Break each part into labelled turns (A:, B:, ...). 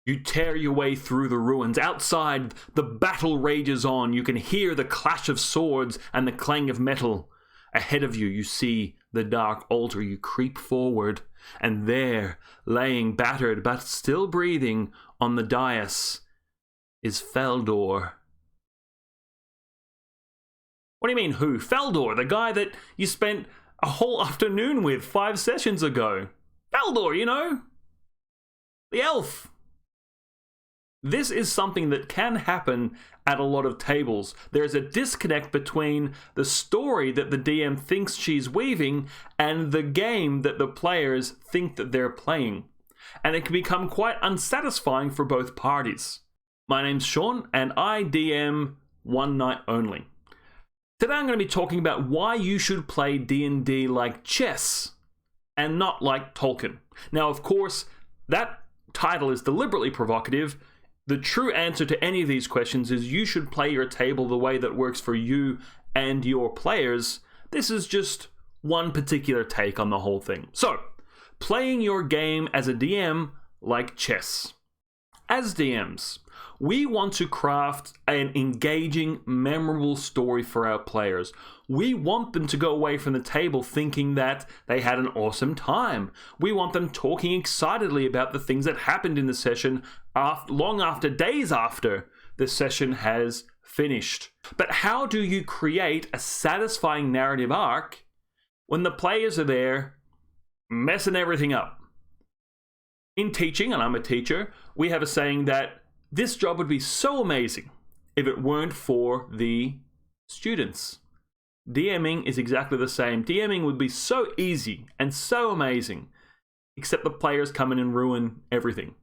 A: You tear your way through the ruins. Outside, the battle rages on. You can hear the clash of swords and the clang of metal. Ahead of you, you see the dark altar. You creep forward, and there, laying battered but still breathing on the dais, is Feldor. What do you mean, who? Feldor, the guy that you spent a whole afternoon with 5 sessions ago. Feldor, you know? The elf. This is something that can happen at a lot of tables. There's a disconnect between the story that the DM thinks she's weaving and the game that the players think that they're playing. And it can become quite unsatisfying for both parties. My name's Sean, and I DM One Night Only. Today I'm going to be talking about why you should play D&D like chess and not like Tolkien. Now, of course, that title is deliberately provocative. The true answer to any of these questions is you should play your table the way that works for you and your players. This is just one particular take on the whole thing. So, playing your game as a DM like chess. As DMs, we want to craft an engaging, memorable story for our players. We want them to go away from the table thinking that they had an awesome time. We want them talking excitedly about the things that happened in the session long after, days after the session has finished. But how do you create a satisfying narrative arc when the players are there messing everything up? In teaching, and I'm a teacher, we have a saying that this job would be so amazing if it weren't for the students. DMing is exactly the same. DMing would be so easy and so amazing, except the players come in and ruin everything.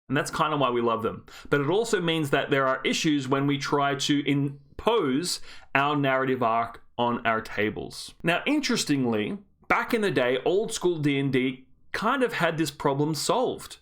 A: And that's kind of why we love them. But it also means that there are issues when we try to impose our narrative arc on our tables. Now, interestingly, back in the day, old school D&D kind of had this problem solved.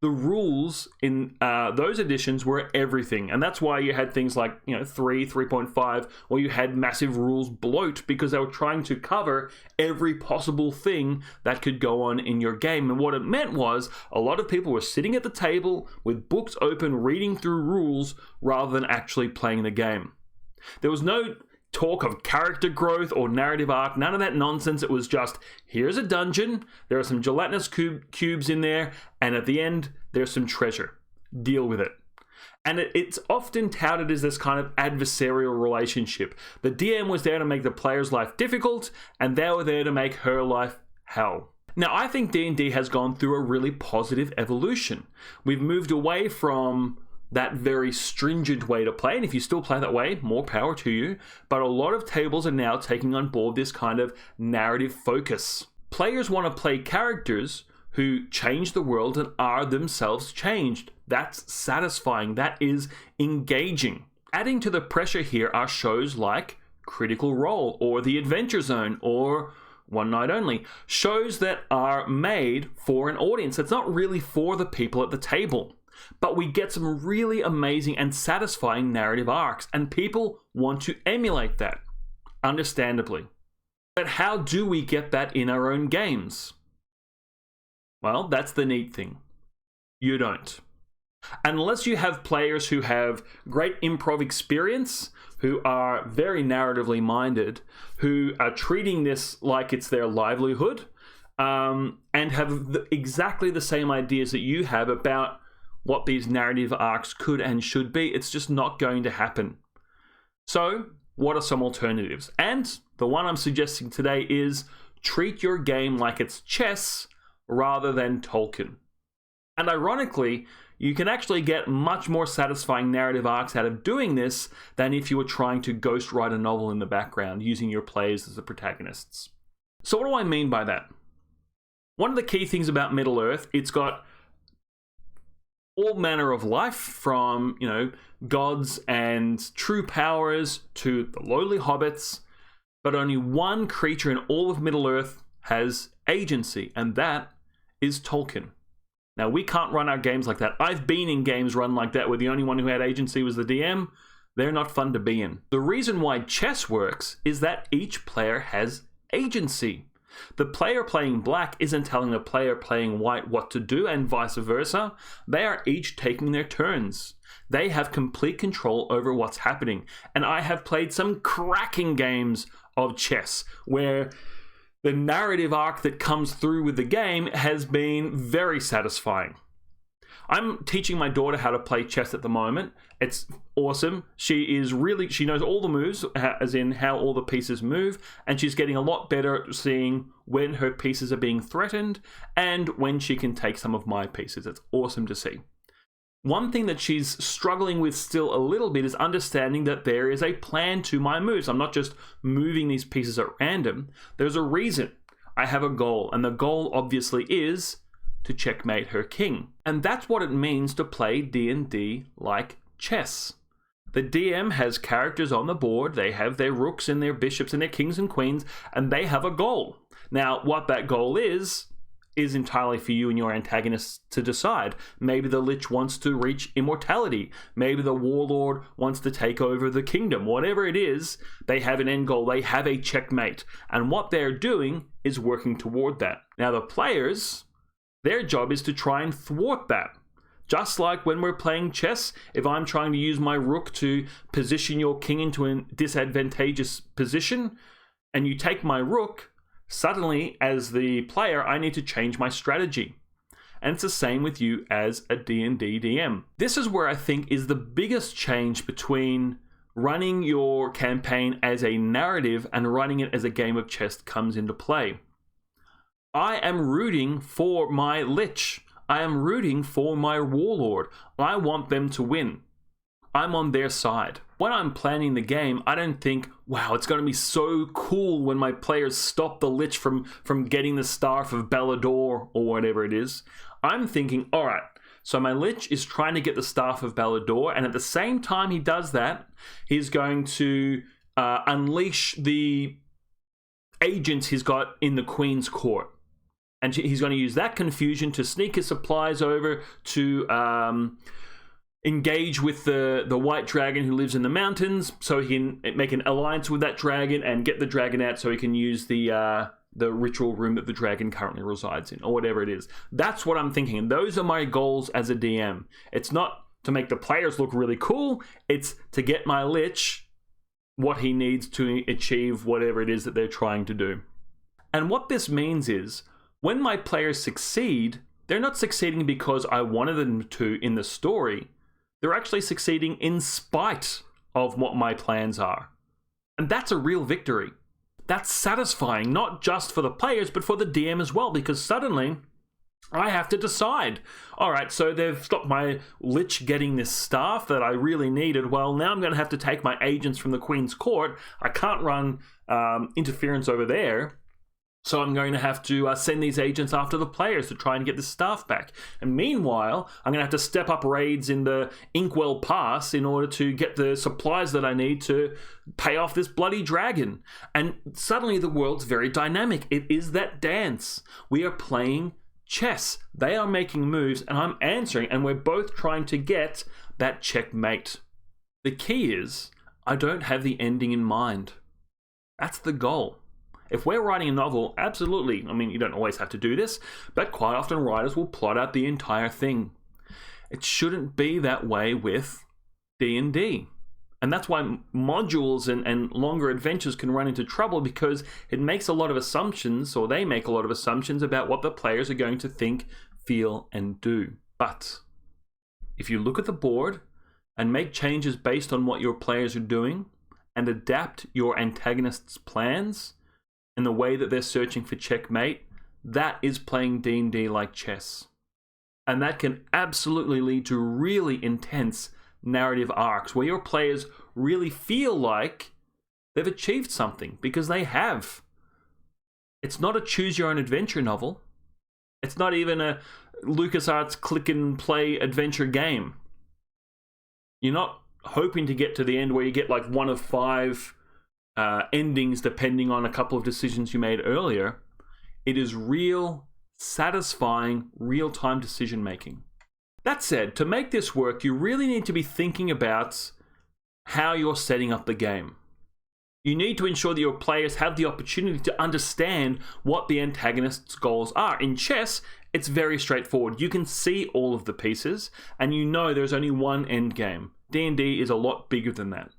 A: The rules in those editions were everything, and that's why you had things like 3, 3.5, or you had massive rules bloat because they were trying to cover every possible thing that could go on in your game. And what it meant was a lot of people were sitting at the table with books open, reading through rules rather than actually playing the game. There was no talk of character growth or narrative arc, none of that nonsense. It was just, here's a dungeon, there are some gelatinous cubes in there, and at the end, there's some treasure. Deal with it. And it's often touted as this kind of adversarial relationship. The DM was there to make the player's life difficult, and they were there to make her life hell. Now, I think D&D has gone through a really positive evolution. We've moved away from that very stringent way to play, and if you still play that way, more power to you, but a lot of tables are now taking on board this kind of narrative focus. Players want to play characters who change the world and are themselves changed. That's satisfying. That is engaging. Adding to the pressure here are shows like Critical Role or The Adventure Zone or One Night Only. Shows that are made for an audience. It's not really for the people at the table. But we get some really amazing and satisfying narrative arcs, and people want to emulate that, understandably. But how do we get that in our own games? Well, that's the neat thing. You don't. Unless you have players who have great improv experience, who are very narratively minded, who are treating this like it's their livelihood, and have exactly the same ideas that you have about what these narrative arcs could and should be, it's just not going to happen. So, what are some alternatives? And the one I'm suggesting today is treat your game like it's chess rather than Tolkien. And ironically, you can actually get much more satisfying narrative arcs out of doing this than if you were trying to ghost write a novel in the background using your players as the protagonists. So what do I mean by that? One of the key things about Middle-earth, it's got all manner of life, from, gods and true powers to the lowly hobbits, but only one creature in all of Middle-earth has agency, and that is Tolkien. Now, we can't run our games like that. I've been in games run like that where the only one who had agency was the DM. They're not fun to be in. The reason why chess works is that each player has agency. The player playing black isn't telling the player playing white what to do, and vice versa. They are each taking their turns. They have complete control over what's happening. And I have played some cracking games of chess where the narrative arc that comes through with the game has been very satisfying. I'm teaching my daughter how to play chess at the moment. It's awesome. She knows all the moves, as in how all the pieces move, and she's getting a lot better at seeing when her pieces are being threatened and when she can take some of my pieces. It's awesome to see. One thing that she's struggling with still a little bit is understanding that there is a plan to my moves. I'm not just moving these pieces at random. There's a reason. I have a goal, and the goal obviously is to checkmate her king. And that's what it means to play D&D like chess. The DM has characters on the board, they have their rooks and their bishops and their kings and queens, and they have a goal. Now, what that goal is entirely for you and your antagonists to decide. Maybe the Lich wants to reach immortality. Maybe the Warlord wants to take over the kingdom. Whatever it is, they have an end goal. They have a checkmate. And what they're doing is working toward that. Now, the players, their job is to try and thwart that. Just like when we're playing chess, if I'm trying to use my rook to position your king into a disadvantageous position, and you take my rook, suddenly, as the player, I need to change my strategy. And it's the same with you as a D&D DM. This is where I think is the biggest change between running your campaign as a narrative and running it as a game of chess comes into play. I am rooting for my Lich. I am rooting for my Warlord. I want them to win. I'm on their side. When I'm planning the game, I don't think, wow, it's going to be so cool when my players stop the Lich from getting the Staff of Balador or whatever it is. I'm thinking, all right, so my Lich is trying to get the Staff of Balador, and at the same time he does that, he's going to unleash the agents he's got in the Queen's Court. And he's going to use that confusion to sneak his supplies over to engage with the white dragon who lives in the mountains, so he can make an alliance with that dragon and get the dragon out so he can use the ritual room that the dragon currently resides in, or whatever it is. That's what I'm thinking. And those are my goals as a DM. It's not to make the players look really cool. It's to get my Lich what he needs to achieve whatever it is that they're trying to do. And what this means is, when my players succeed, they're not succeeding because I wanted them to in the story. They're actually succeeding in spite of what my plans are. And that's a real victory. That's satisfying, not just for the players, but for the DM as well, because suddenly I have to decide. All right, so they've stopped my Lich getting this staff that I really needed. Well, now I'm going to have to take my agents from the Queen's Court. I can't run interference over there. So I'm going to have to send these agents after the players to try and get the staff back. And meanwhile, I'm going to have to step up raids in the Inkwell Pass in order to get the supplies that I need to pay off this bloody dragon. And suddenly the world's very dynamic. It is that dance. We are playing chess. They are making moves and I'm answering, and we're both trying to get that checkmate. The key is, I don't have the ending in mind. That's the goal. If we're writing a novel, absolutely, I mean, you don't always have to do this, but quite often writers will plot out the entire thing. It shouldn't be that way with D&D. And that's why modules and longer adventures can run into trouble, because it makes a lot of assumptions, or they make a lot of assumptions about what the players are going to think, feel, and do. But if you look at the board and make changes based on what your players are doing and adapt your antagonist's plans in the way that they're searching for checkmate, that is playing D&D like chess. And that can absolutely lead to really intense narrative arcs where your players really feel like they've achieved something, because they have. It's not a choose-your-own-adventure novel. It's not even a LucasArts click-and-play adventure game. You're not hoping to get to the end where you get like one of 5 endings depending on a couple of decisions you made earlier. It is real, satisfying, real-time decision-making. That said, to make this work, you really need to be thinking about how you're setting up the game. You need to ensure that your players have the opportunity to understand what the antagonist's goals are. In chess, it's very straightforward. You can see all of the pieces, and you know there's only one end game. D&D is a lot bigger than that.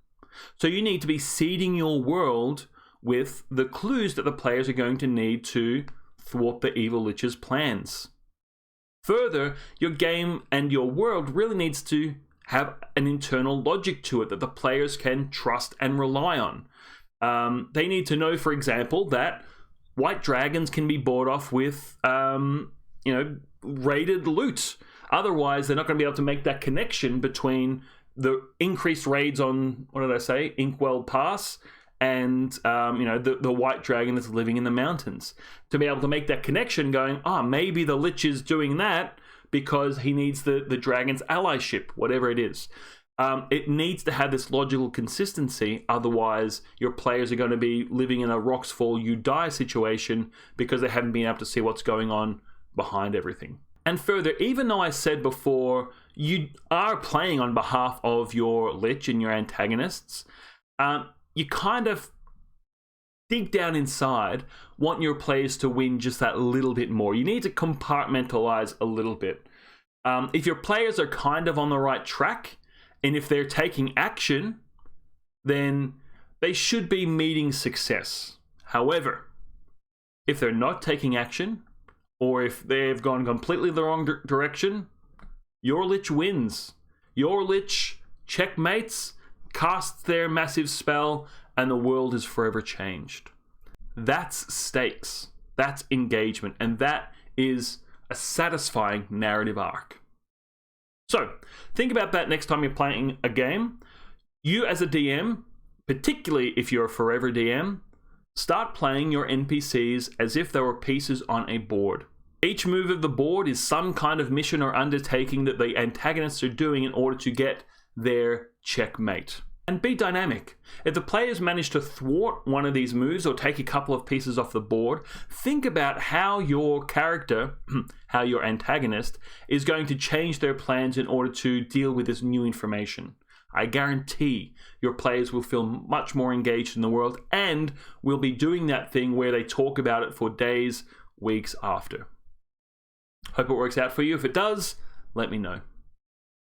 A: So you need to be seeding your world with the clues that the players are going to need to thwart the evil lich's plans. Further, your game and your world really needs to have an internal logic to it that the players can trust and rely on. They need to know, for example, that white dragons can be bought off with, raided loot. Otherwise, they're not going to be able to make that connection between the increased raids on, Inkwell Pass, and the white dragon that's living in the mountains. To be able to make that connection, going, maybe the lich is doing that because he needs the dragon's allyship, whatever it is. It needs to have this logical consistency, otherwise your players are going to be living in a rocks fall, you die situation because they haven't been able to see what's going on behind everything. And further, even though I said before, you are playing on behalf of your lich and your antagonists, you kind of, deep down inside, want your players to win just that little bit more. You need to compartmentalize a little bit. If your players are kind of on the right track, and if they're taking action, then they should be meeting success. However, if they're not taking action, or if they've gone completely the wrong direction, your lich wins. Your lich checkmates, casts their massive spell, and the world is forever changed. That's stakes. That's engagement. And that is a satisfying narrative arc. So, think about that next time you're playing a game. You as a DM, particularly if you're a forever DM, start playing your NPCs as if they were pieces on a board. Each move of the board is some kind of mission or undertaking that the antagonists are doing in order to get their checkmate. And be dynamic. If the players manage to thwart one of these moves or take a couple of pieces off the board, think about how your character, how your antagonist, is going to change their plans in order to deal with this new information. I guarantee your players will feel much more engaged in the world and will be doing that thing where they talk about it for days, weeks after. Hope it works out for you. If it does, let me know.